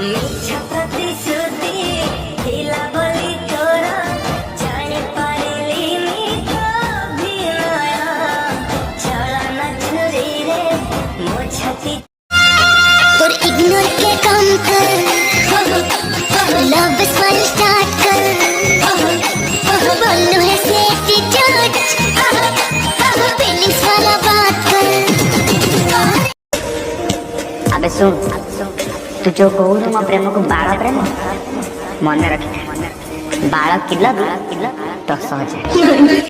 मिछा प्रतिश्रुति हिला बोली तोरा जाने पारिली मिठा अभिनय चलना छुरी रे मो छाती तोर इग्नोर के काम कर लव वाली स्टार्ट कर बोलू है से एटीट्यूड फीलिंग्स वाला बात कर। अबे सुन तू जो कहू मो प्रेम को बाल प्रेम मन रख बाल किला तो सहज